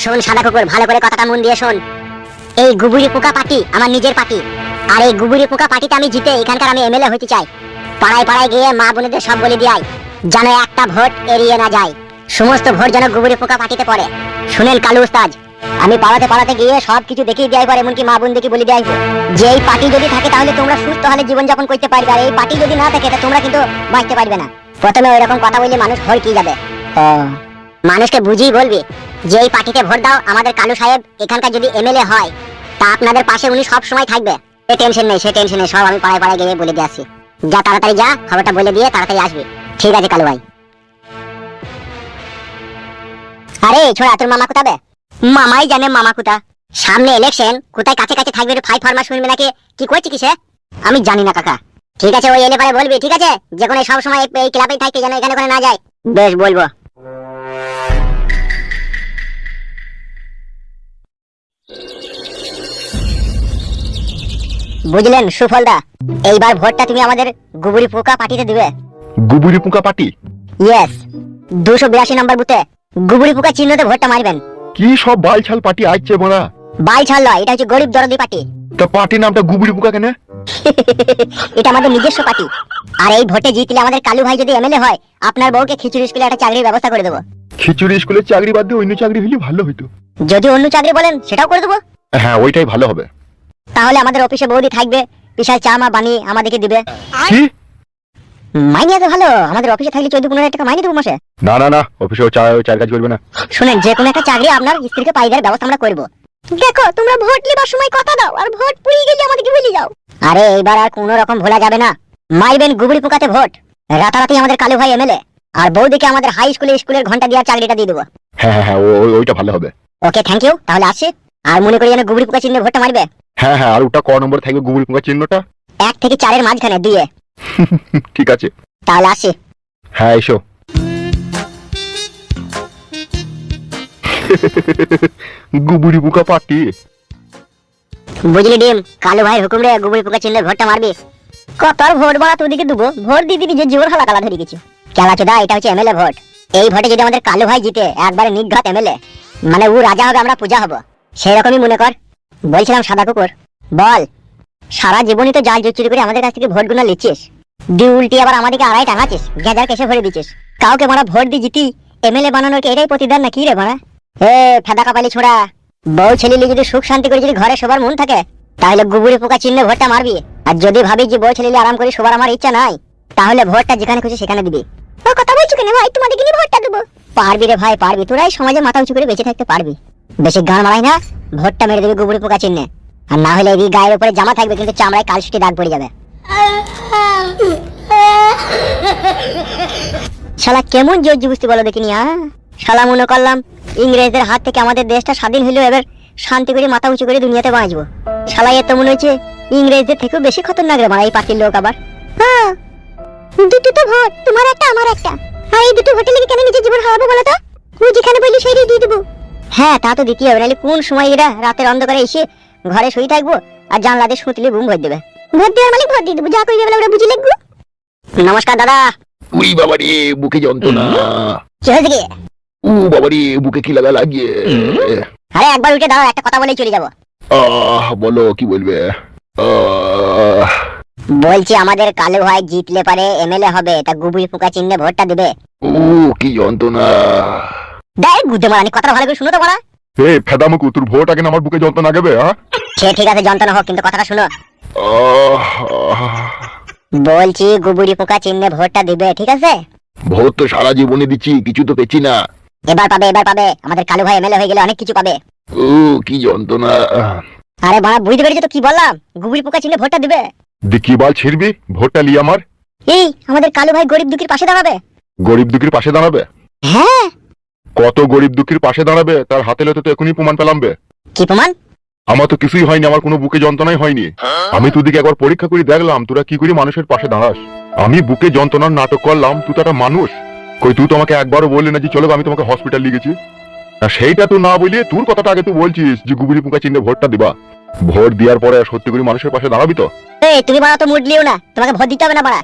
শোন সাদা কুকুর, ভালো করে কথাটা মন দিয়ে শোন। এই গুবুরি পোকা পার্টি আমার নিজের পার্টি, আর এই গুবুরি পোকা পার্টিতে আমি জিতে এখানকার আমি এমএলএ হতে চাই। পাড়ায় পাড়ায় গিয়ে মা বোনেদের সব বলে দিয়াই, যেন একটা ভোট এড়িয়ে না যায়, সমস্ত ভোট যেন গুবুরি পোকা পার্টিতে পড়ে। শুনেন কালু উস্তাদ, আমি পাড়াতে পাড়াতে গিয়ে সবকিছু দেখিয়ে দেওয়ার পর এমনকি মা বোনদেরকে বলে দেওয়াই, যে এই পার্টি যদি থাকে তাহলে তোমরা সুস্থ হলে জীবনযাপন করতে পারবে, আর এই পার্টি যদি না থাকে তা তোমরা কিন্তু বাঁচতে পারবে না। প্রথমে ওই রকম কথা বললে মানুষ ভয় কি যাবে। মানুষকে বুঝিয়ে বলবি যে এই পার্টিতে ভোট দাও, আমাদের কালু সাহেব এখানকার যদি এমএলএ হয় তা আপনাদের পাশে উনি সব সময় থাকবে। সে টেনশন নেই, সে টেনশন নেই, সব আমি পাড়ায় পাড়ায় গিয়ে বলে দিয়ে আসছি। যা তাড়াতাড়ি যা, খবরটা বলে দিয়ে তাড়াতাড়ি আসবি। ঠিক আছে কালু ভাই। আরে ছোড়া, তোর মামা কোথাবে? মামাই জানে মামা কোথা। সামনে ইলেকশন, কোথায় কাছে কাছে থাকবে, ফাই ফরমা শুনবে নাকি কি করছে কিসে আমি জানি না কাকা। ঠিক আছে, ওই এলে পরে বলবি, ঠিক আছে? যে কোনো সব সময় এই ক্লাবেই থাকতে, যেন এখানে ওখানে না যায়। বেশ, বলবো। বুঝলেন সুফলদা, এইবার ভোটটা তুমি আমাদের গুবুরি পোকা পার্টিতে দিবে। গুবুরি পোকা পার্টি? ইয়েস, 282 নম্বর বুথে গুবুরি পোকা চিহ্নতে ভোটটা মারবেন। কি সব বালছাল পার্টি আইছে বড়া? বালছাল নয়, এটা হচ্ছে গরিব দরদি পার্টি। তা পার্টির নামটা গুবুরি পোকা কেন? এটা আমাদের নিজস্ব পার্টি। আর এই ভোটে জিতলে আমাদের কালু ভাই যদি এমএলএ হয়, আপনার বউকে খিচুড়ি স্কুলে একটা চাকরির ব্যবস্থা করে দেবো। খিচুড়ি স্কুলের চাকরি বাদ দিয়ে অন্য চাকরি হলে ভালো হইতো। যদি অন্য চাকরি বলেন সেটাও করে দেবো। হ্যাঁ, ওইটাই ভালো হবে। তাহলে আমাদের অফিসে বৌদি থাকবে, বিশাল চা মা বানিয়ে আমাদেরকে দিবে। কি মাইনে এত ভালো, আমাদের অফিসে থাকলে 14-15 টাকা মাইনে দেবো মাসে। না না না, অফিসে চার কাজ করবে না। শুনেন, যে কোনো একটা চাকরি আপনার স্ত্রীকে পাই দেওয়ার ব্যবস্থা আমরা করবো। দেখো, তোমরা ভোট নেবার সময় কথা দাও, আর ভোট পুড়িয়ে গেলে আমাদেরকে ভুলে যাও। আরে এইবার আর কোনো রকম ভোলা যাবে না। মারবেন গুবুরি পোকাতে ভোট, রাতারাতি আমাদের কালু ভাই এমএলএ, আর বৌদিকে আমাদের হাই স্কুলের ঘন্টা দেওয়ার চাকরিটা দিয়ে দেবো। হ্যাঁ হ্যাঁ হ্যাঁ, ওইটা ভালো হবে। ওকে, থ্যাংক ইউ। তাহলে আসছি। আর মনে করি যেন গুবুরি পোকা চিহ্নে ভোটটা মারবে। হ্যাঁ হ্যাঁ, আর ওটা ক নম্বর থাকবে গুবুরি পোকা চিহ্নটা? 1 থেকে 4-এর মাঝখানে দিয়ে। ঠিক আছে, তাহলে আসছি। হ্যাঁ এসো। গুবুরি পোকা পার্টি। বুঝলি ডিম, কালু ভাই হুকুম রে, গুবুরি পোকা চিহ্নে ভোটটা মারবি। কত আর ভোট বাড়া তোদিকে দেবো, ভোট দিয়ে দিবি যে জোর হালাকালা ধরে গেছি। খেলা চোদা, এটা হচ্ছে এমএলএ ভোট। এই ভোটে যদি আমাদের কালু ভাই জিতে, একবারে নিঘাত এমএলএ, মানে ও রাজা হবে, আমরা পূজা হব, সেই রকমই মনে কর। বলছিলাম সাদা কুকুর, বল, সারা জীবনই তো জাল চুরি করে আমাদের কাছ থেকে ভোট গুনা লিচ্ছিস, দিয়ে উল্টি আবার আমাদেরকে আড়াই টাঙাচ্ছিস, গেজার কেসে ভরে দিচ্ছিস। কাউকে মারা ভোট দিয়ে জিতি এমএলএ বানানোর এটাই প্রতিদান না কি রে মারা? হে ফেদা কাপালি ছোড়া, বউ ছেলে যদি সুখ শান্তি করে যদি ঘরে সবার মন থাকে, তাহলে গুবুরি পোকা চিহ্নে ভোটটা মারবি। আর যদি ভাবি যে বউ ছেলে আরাম করে সবার আমার ইচ্ছা নাই, তাহলে ভোটটা যেখানে খুশি সেখানে দিবি। ও কথা বলছো কেন ভাই? তোমাদেরকে নিয়ে ভোটটা দেবো। পারবি রে ভাই, পারবি। তোরাই সমাজে মাথা উঁচু করে বেঁচে থাকতে পারবি। বেশি গান মারাই না, ভোটটা মেরে দিবি গুবুরি পোকা চিহ্নে। আর না হলে এই গায়ের উপরে জামা থাকবে কিন্তু চামড়ায় কালসুটি দাগ পড়ে যাবে। শালা কেমন জোর জুবুস্তি বলো দেখিনি। শালা মনে করলাম ইংরেজদের হাত থেকে আমাদের দেশটা স্বাধীন হইলো, এবার শান্তি করে মাথা উঁচু করে দুনিয়াতে বাঁচবো। শালা এত মনে হচ্ছে ইংরেজদের থেকেও বেশি খতরনাক রে মারা এই পার্টির লোক। আবার দুটো তো ভোট, তোমার একটা আমার একটা, আর এই দুটো ভোটে লেগে কেন নিজের জীবন হারাবো বলো তো? তুই যেখানে বললি সেইটাই দিয়ে দেবো। হ্যাঁ, তা তো দিতে হবে, নাহলে কোন সময় এরা রাতের অন্ধকারে এসে ঘরে শুয়ে থাকবো আর জানলা দিয়ে শুতলে বুম ভর দেবে। ভোট দেওয়ার মালিক ভোট দিয়ে দেবো, যা করবে বলে ওরা বুঝে লিখবো। নমস্কার দাদা। উই বাবা রে, বুকে যন্ত্রণা। কি হয়েছে কি? ও বাবা রে, বুকে কি লাগিয়ে। আরে একবার উঠে দাও, একটা কথা বলেই চলে যাবো। বলো কি বলবে? বলছি আমাদের কালু ভাই জিতলে পারে এমএলএ হবে, তা গুবুরি পোকা চিহ্নে ভোটটা দিবে। ও কি যন্ত্রণা। দেখ গুদে মারানি, কথাটা ভালো করে শুনো তো বলা। হে ফেদামুকু, তোর ভোট আগে আমার বুকে যন্ত্রণা লাগবে? হ্যাঁ ঠিক আছে, যন্ত্রণা হোক, কিন্তু কথাটা শুনো। বলছি গুবুরি পোকা চিহ্নে ভোটটা দিবে, ঠিক আছে? ভোট তো সারা জীবনে দিচ্ছি, কিছু তো পেছি না। এবার পাবে, এবার পাবে। আমাদের কালু ভাই এমএলএ হয়ে গেলে অনেক কিছু পাবে। ও কি যন্ত্রণা। আরে বাবা, বুঝতে পেরেছি তো কি বললাম, গুবুরি পোকা চিহ্নে ভোটটা দিবে। দেখি বাল ছিড়বি, ভোটটা লি আমার। এই আমাদের কালু ভাই গরিব দুঃখীর পাশে দাঁড়াবে। গরিব দুঃখীর পাশে দাঁড়াবে? হ্যাঁ। কত গরিব দুঃখীর পাশে দাঁড়াবে তার হাতে লতে তো এখনই প্রমাণ পেলাম বে। কি প্রমাণ? আমার তো কিছুই হয়নি, আমার কোনো বুকে যন্ত্রণাই হয়নি। আমি তোদিকে একবার পরীক্ষা করে দেখলাম তোরা কি করে মানুষের পাশে দাঁড়াস। আমি বুকে যন্ত্রণার নাটক করলাম, তুই তো একটা মানুষ। কই তুই তো আমাকে একবারও বললি না যে চলো আমি তোমাকে হসপিটাল নিয়ে গেছি। সেইটা তো না বলিয়ে তোর কথাটা আগে তুই বলছিস যে গুবুরি পোকা চিহ্নে ভোটটা দিবা। ভোট দেওয়ার পরে সত্যি করে মানুষের পাশে দাঁড়াবি তো? এই তুমি বাড়া তো মুড লিও না, তোমাকে ভোট দিতে হবে না বাড়া।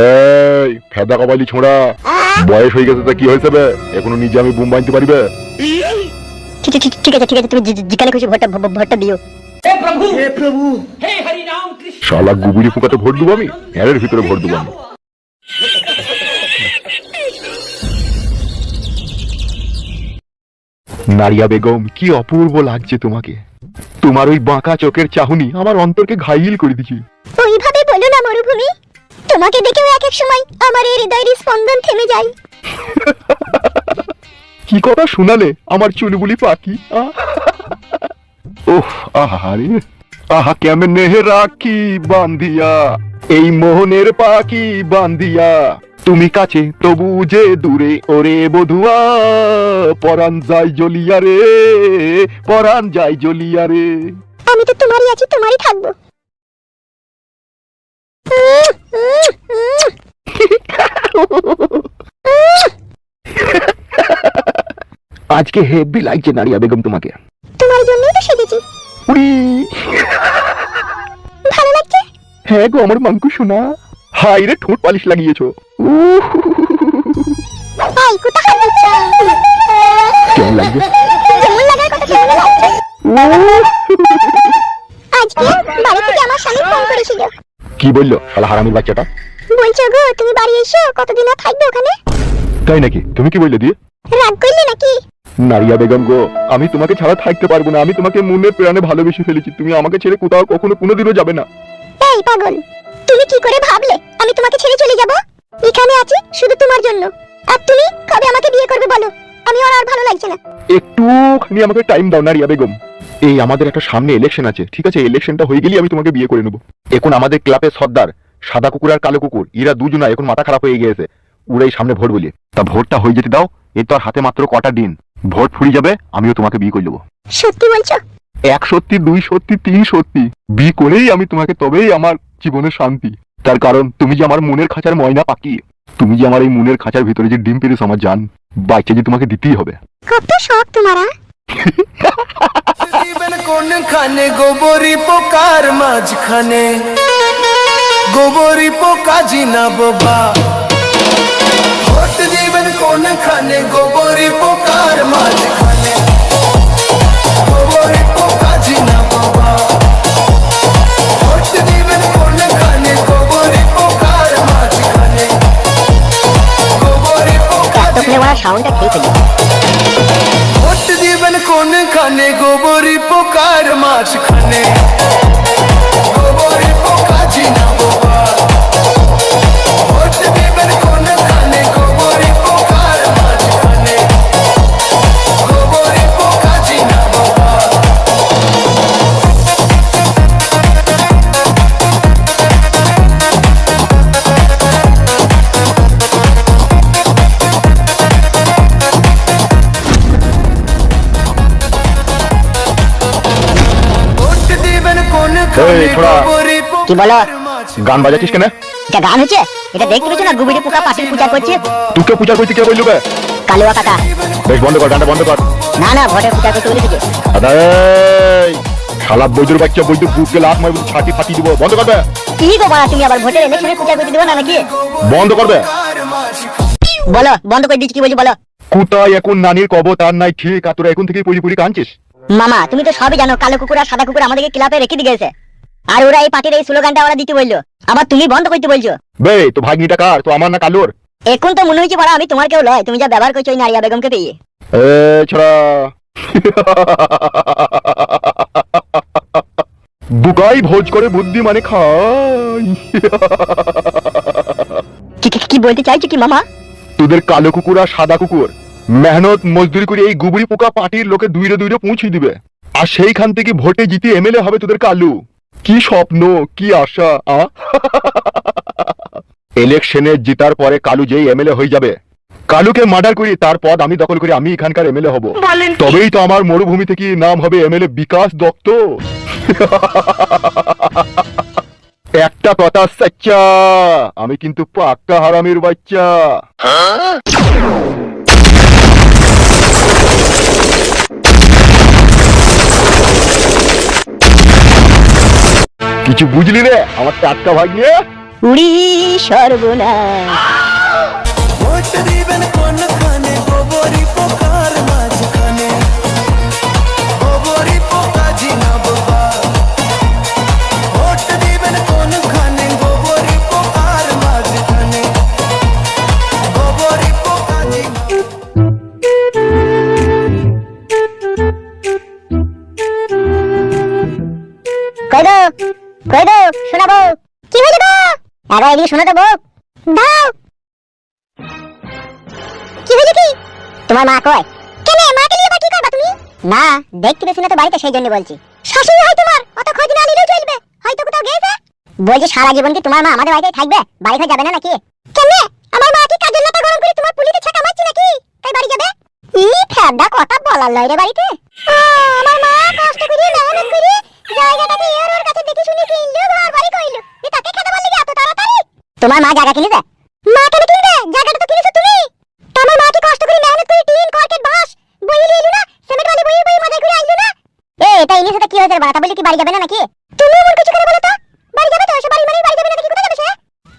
এই ফেদা কবালি ছোঁড়া, বয়স হয়ে গেছে তা কি হয়েছে বে? এখনো নিজে আমি বুম বাঁধতে পারিবে? ঠিক আছে তুমি যেখানে খুশি ভোটটা দিও। শালা গুবুরি পোকাতে ভোট দেবো আমি, এর ভিতরে ভোট দেবো আমি। নারিয়া বেগম, কি অপূর্ব লাগছে তোমাকে। তোমার ওই বাঁকা চোখের চাহনি আমার অন্তরকে ঘাইল করে দিচ্ছে। ওইভাবে বলো না মরুভূমি, তোমাকে দেখেও এক এক সময় আমার এই হৃদয়ের স্পন্দন থেমে যায়। কি কথা শোনালে আমার চুলবুলি পাখি। ওহ আহারে, আহা কেমনে রাখি বান্ধিয়া এই মোহনের পাখি বান্ধিয়া, তুমি কাছে তবু যে দূরে ওরে বধুয়া, পরাণ যায় জ্বলিয়া রে, পরাণ যায় জ্বলিয়া রে। আমি তো তোমারই আছি, তোমারই থাকবো। আজকে হেভি লাগছে নারিয়া বেগম তোমাকে। তোমার জন্যই তো সেজেছি। উড়ি, ভালো লাগছে? হ্যাঁ গো আমার মাঙ্কু শোনা। হাই রে, ঠোঁট পালিশ লাগিয়েছো। এই কোথা হাঁটছ? কেমন লাগছে? যেমন লাগার কথা তেমন লাগছে। আজকে বাড়ি থেকে আমার স্বামী ফোন করেছিল। কি বললো শালা হারামির বাচ্চাটা? বলছো গো তুমি বাড়ি এসো, কতদিন আর থাকবে ওখানে? তাই নাকি? তুমি কি বললে দিয়ে? রাগ করলে নাকি? নারিয়া বেগম গো, আমি তোমাকে ছাড়া থাকতে পারবো না। আমি তোমাকে মনে প্রাণে ভালোবেসে ফেলেছি। তুমি আমাকে ছেড়ে কোথাও কখনো কোনোদিনও যাবে না। এই পাগল, তুমি কি করে ভাবলে আমি তোমাকে ছেড়ে চলে যাব? এখানে আছি শুধু তোমার জন্য। আর তুমি কবে আমাকে বিয়ে করবে বলো? আমি আর ভালো লাগছে না। একটুখানি আমাকে টাইম দাও নারিয়া বেগম। এই আমাদের একটা সামনে ইলেকশন আছে, ঠিক আছে? ইলেকশনটা হয়ে গেলেই আমি তোমাকে বিয়ে করে নেবো। এখন আমাদের ক্লাবের সর্দার সাদা কুকুর আর কালো কুকুর, এরা দুজনা এখন মাথা খারাপ হয়ে গিয়েছে। ওরাই সামনে ভোট বলিয়ে, তা ভোটটা হয়ে যেতে দাও। এই তো আর হাতে মাত্র কটা দিন, ভোট ফুরিয়ে যাবে, আমিও তোমাকে বিয়ে করে নেবো। সত্যি বলছো? 1 সত্যি, 2 সত্যি, 3 সত্যি। বিয়ে করেই আমি তোমাকে, তবেই আমার জীবনের শান্তি। তার কারণ তুমি যে আমার মনের খাঁচার ময়না পাখি, তুমি যে আমার এই মনের খাঁচার ভিতরে যে ডিম পেরেছো আমার জান, বাচ্চা যে তোমাকে দিতেই হবে। কত শখ তোমারা। জীবন কোন খানে গোবরি পোকার মাঝখানে, গোবরি পোকা জিনা বাবা। ভোট দিবেন কোন খানে গোবরি পোকার মাঝখানে, গোবরি পোকা জিনা বাবা। ভোট দিবেন কোন খানে গোবরি পোকার মাঝখানে, গোবরি পোকা জিনা বাবা। সাউন্ডটা ঠিক আছে। ভোট দিবেন কোন খানে গোবরি পোকার মাঝখানে, গোবরি পোকা জিনা বাবা। ভোট দিবেন কোন খানে গোবরি পোকার মাঝখানে, গোবরি পোকা জিনা বাবা। ভোট দিবেন কোন খানে ছোড়া। গোবরি কি বলো? পোকার মাঝখানে। গান বাজাচ্ছিস কেন? এটা গান হচ্ছে? এটা দেখতে পেছো না গুবিড়ি পোকা পাটির পূজা করছে? তোকে পূজা করতে কে বললো বে? কালুয়া কাকা। বেশ, বন্ধ কর, গানটা বন্ধ কর। না না, ভোটের পূজা করতে বলেছে। আরে শালা বৈদ্যুর বাচ্চা, বৈদ্যুর বুকে লাত মারবো, ছাটি ফাটি দিব। বন্ধ করবে? কি গো বাড়া, তুমি আবার ভোটের ইলেকশনে পূজা করতে দেবো না নাকি? বন্ধ করবে? বলো, বন্ধ করে দিচ্ছি। কি বলছি বলো। কোথায় এখন নানির কবর তার নাই ঠিক, আর তোরা এখন থেকে পুরি পুরি কাঁদছিস? মামা তুমি তো সবই জানো, কালো কুকুর আর সাদা কুকুর আমাদেরকে ক্লাবে রেখে দিয়ে গেছে। আর ওরা এই পার্টির এই স্লোগানটা ওরা দিতে বললো, আবার তুমি বন্ধ করতে বলছো। বে, তো ভাগ্নিটা কার? তো আমার না কালোর? এখন তো মনে হচ্ছে বাড়া আমি তোমার কেউ লয়, তুমি যা ব্যবহার করছো ওই নারিয়া বেগমকে পেয়ে। এ ছোড়া, বুকাই ভোজ করে বুদ্ধি মানে খাই। কি বলতে চাইছো কি মামা? তোদের কালো কুকুর আর সাদা কুকুর মেহনত মজদুরি করে এই গুবরি পোকা পার্টির লোকে দুইরে দুইরে পৌঁছে দিবে, আর সেইখান থেকে ভোটে জিতে এমএলএ হবে তোদের কালু। কি স্বপ্ন, কি আশা। ইলেকশনে জিতার পরে কালু যেই এমএলএ হয়ে যাবে, কালুকে মার্ডার করি, তার পদ আমি দখল করি, আমি এখানকার এমএলএ হব। তবেই তো আমার মরুভূমি থেকে নাম হবে এমএলএ বিকাশ দত্ত। একটা কথা সচ্চা, আমি কিন্তু পাক্কা হারামির বাচ্চা। কিছু বুঝলি রে আমার টাটকা ভাগ নিয়ে? উড়ি সর্বনাশ। ভোট দিবেন কোন খানে গোবরি পোকার মাঝখানে, এদিকে শোনো তো বউ, দাও। কি হলো কি? তোমার মা কয়? কেন মাকে নিয়ে কি করবা তুমি? না দেখতে পেছি না তো বাড়িতে, সেই জন্য বলছি। শাশুড়ি হয় তোমার, অত খোঁজ না নিলেও চলবে, হয়তো কোথাও গেছে। বলছি সারা জীবন কি তোমার মা আমাদের বাড়িতেই থাকবে? বাড়ি ঘর যাবে না নাকি? কেন আমার মা কি কাজের লাটা গরম করে তোমার পুলিতে ছাকা মারছে নাকি তাই বাড়ি যাবে? ই ফেদা কথা বলার লয় রে বাড়িতে। আমার মা কষ্ট করে মেহনত করে জায়গাটাকে ওর কাছে দেখি শুনে কিনলো, ঘর বাড়ি কইলো, এ তাকে খেতে বললি এত তাড়াতাড়ি? তোমার মা জায়গা কিনেছে? মা কেন কিনবে? জায়গাটা তো কিনেছো তুমি। তোমার মা কি কষ্ট করে মেহনত করে টিন কর্কেট বাঁশ বইয়ে নিয়ে এলো না? সিমেন্ট বালি বইয়ে বইয়ে মজা করে আইলো না? এটা ইনি সাথে কি হয়েছে বাড়া? তা বলি কি বাড়ি যাবে না নাকি? তুমি মন কিছু করে বলো তো, বাড়ি যাবে তো? সে বাড়ি মানে বাড়ি যাবে না, কি কোথায় যাবে সে?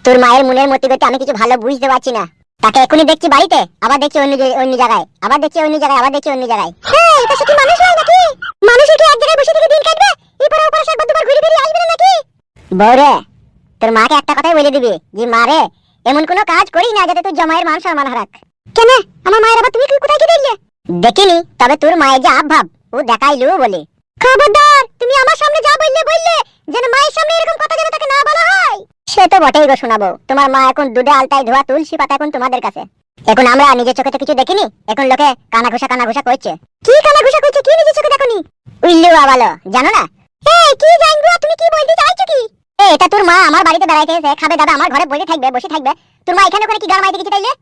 তোর মায়ের মনের মতি করতে আমি কিছু ভালো বুঝতে পারছি না। তাকে এখনই দেখছি বাড়িতে, আবার দেখছি অন্য জায়গায়, আবার দেখছি অন্য জায়গায়, আবার দেখছি অন্য জায়গায়। হ্যাঁ এটা সে কি মানুষ হয় নাকি? মানুষের কি এক জায়গায় বসে থেকে দিন কাটবে? এরপরে ওপরে সে একবার দুবার ঘুরে ফিরে আসবে না নাকি? বউরে, তোর মাকে একটা কথাই বলে দিবি যে মা রে, এমন কোনো কাজ করি না যাতে তোর জামাইয়ের মান সম্মান হারাক। কেন আমার মায়ের আবার তুমি কোথায় কি দেখলে? দেখিনি, তবে তোর মায়ের যে আভাব ও দেখাইলো বলে। খবরদার তুমি আমার সামনে যা বললে যেন মায়ের সামনে এরকম কথা যেন তাকে না বলা হয়। সে তো বটেই গো শোনাবো, তোমার মা এখন দুধে আলতায় ধোয়া তুলসী পাতা এখন তোমাদের কাছে। এখন আমরা নিজের চোখে তো কিছু দেখিনি, এখন লোকে কানা ঘুষা করছে। কি কানা ঘুষা করছে? কি নিজের চোখে দেখনি? উইল্লু আবালো জানো না? এই কি জানবো, তুমি কি বলতে চাইছো কি? এটা তোর মা আমার বাড়িতে বেড়াইতে এসে খাবে দাদা আমার ঘরে বসে থাকবে। তোর মা এখানে করে কি গান মাইতে গেছে তাইলে?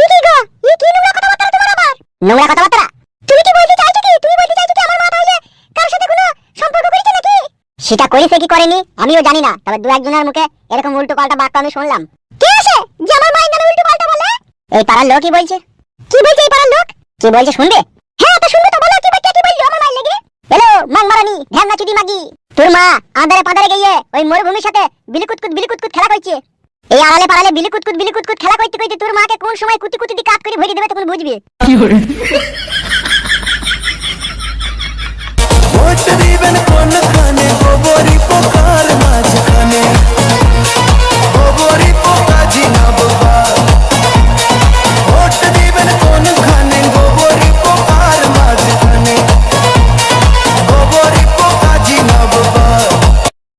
ই কি গো, ই কি নোংরা কথাবার্তা তোমার আবার? নোংরা কথাবার্তা? তুমি কি বলতে চাইছো কি? তুমি বলতে চাইছো কি আমার মা তাহলে কার সাথে কোনো সম্পর্ক করেছে নাকি? সেটা করেছে কি করেনি আমিও জানি না, তবে দু একজনের মুখে এরকম উল্টো পাল্টা বাক্য আমি শুনলাম। কে আছে যে আমার মায়ের নামে উল্টো পাল্টা বলে? এই পাড়ার লোকই বলছে। কি বলছে এই পাড়ার লোক? কি বলছে শুনবে? হ্যাঁ তো শুনবে তো, বলো কি বললো আমার মায়ের লেগে? হ্যালো মাংমারানি ধ্যান না চুদি মাগি, তোর মা আঁধারে পাঁধারে গিয়ে ওই মরুভূমির সাথে বিলিকুতকুত খেলা করছে। এই আড়ালে পাড়ালে বিলিকুতকুত খেলা করতে করতে তোর মাকে কোন সময় কুতি দিয়ে কাট করে ভরে দেবে তখন বুঝবি। ভোট দিবেন কোন খানে গোবরি পোকা